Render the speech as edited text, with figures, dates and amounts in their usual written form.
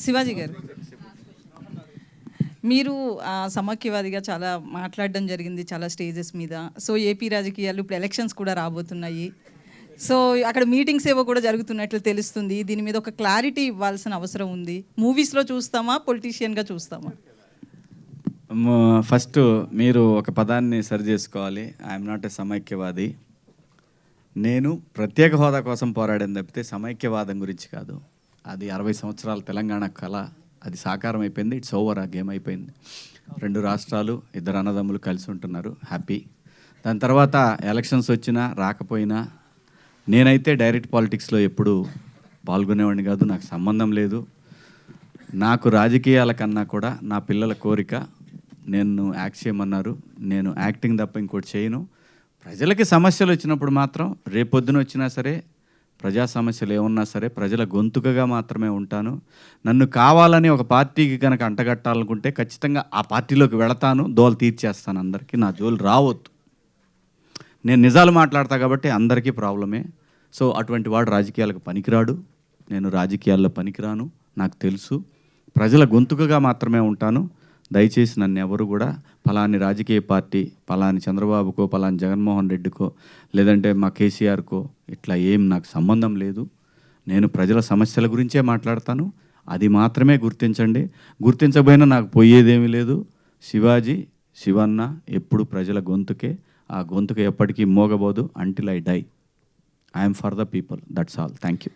శివాజీ గారు, మీరు సమాఖ్యవాదిగా చాలా మాట్లాడడం జరిగింది చాలా స్టేజెస్ మీద. సో ఏపీ రాజకీయాలు ఇప్పుడు ఎలక్షన్స్ కూడా రాబోతున్నాయి. సో అక్కడ మీటింగ్స్ ఏవో కూడా జరుగుతున్నట్లు తెలుస్తుంది. దీని మీద ఒక క్లారిటీ ఇవ్వాల్సిన అవసరం ఉంది. మూవీస్లో చూస్తామా, పొలిటీషియన్గా చూస్తామా? ఫస్ట్ మీరు ఒక పదాన్ని సరి చేసుకోవాలి. ఐఎమ్ నాట్ ఏ సమైక్యవాది. నేను ప్రత్యేక హోదా కోసం పోరాడాను తప్పితే సమైక్యవాదం గురించి కాదు. అది 60 సంవత్సరాల తెలంగాణ కళ, అది సాకారం అయిపోయింది. ఇట్స్ ఓవర్, ఆ గేమ్ అయిపోయింది. 2 రాష్ట్రాలు, 2 అన్నదమ్ములు కలిసి ఉంటున్నారు, హ్యాపీ. దాని తర్వాత ఎలక్షన్స్ వచ్చినా రాకపోయినా నేనైతే డైరెక్ట్ పాలిటిక్స్లో ఎప్పుడు పాల్గొనేవాడిని కాదు, నాకు సంబంధం లేదు. నాకు రాజకీయాల కన్నా కూడా నా పిల్లల కోరిక, నేను యాక్ట్ చేయమన్నారు, నేను యాక్టింగ్ తప్ప ఇంకోటి చేయను. ప్రజలకి సమస్యలు వచ్చినప్పుడు మాత్రం రేపొద్దున వచ్చినా సరే, ప్రజా సమస్యలు ఏమన్నా సరే ప్రజల గొంతుకగా మాత్రమే ఉంటాను. నన్ను కావాలని ఒక పార్టీకి కనుక అంటగట్టాలనుకుంటే ఖచ్చితంగా ఆ పార్టీలోకి వెళతాను, దోలు తీర్చేస్తాను. అందరికీ నా జోలు రావద్దు. నేను నిజాలు మాట్లాడతా కాబట్టి అందరికీ ప్రాబ్లమే. సో అటువంటి వాడు రాజకీయాలకు పనికిరాడు, నేను రాజకీయాల్లో పనికిరాను, నాకు తెలుసు. ప్రజల గొంతుకగా మాత్రమే ఉంటాను. దయచేసి నన్ను ఎవరు కూడా ఫలాని రాజకీయ పార్టీ, ఫలాని చంద్రబాబుకో, ఫలాని జగన్మోహన్ రెడ్డికో, లేదంటే మా కేసీఆర్కో ఇట్లా ఏం నాకు సంబంధం లేదు. నేను ప్రజల సమస్యల గురించే మాట్లాడతాను. అది మాత్రమే గుర్తించండి. గుర్తించబోయినా నాకు పోయేదేమీ లేదు. శివాజీ, శివన్న ఎప్పుడు ప్రజల గొంతుకే. ఆ గొంతుకు ఎప్పటికీ మోగబోదు. Until I die. I'm for the people. That's all. Thank you.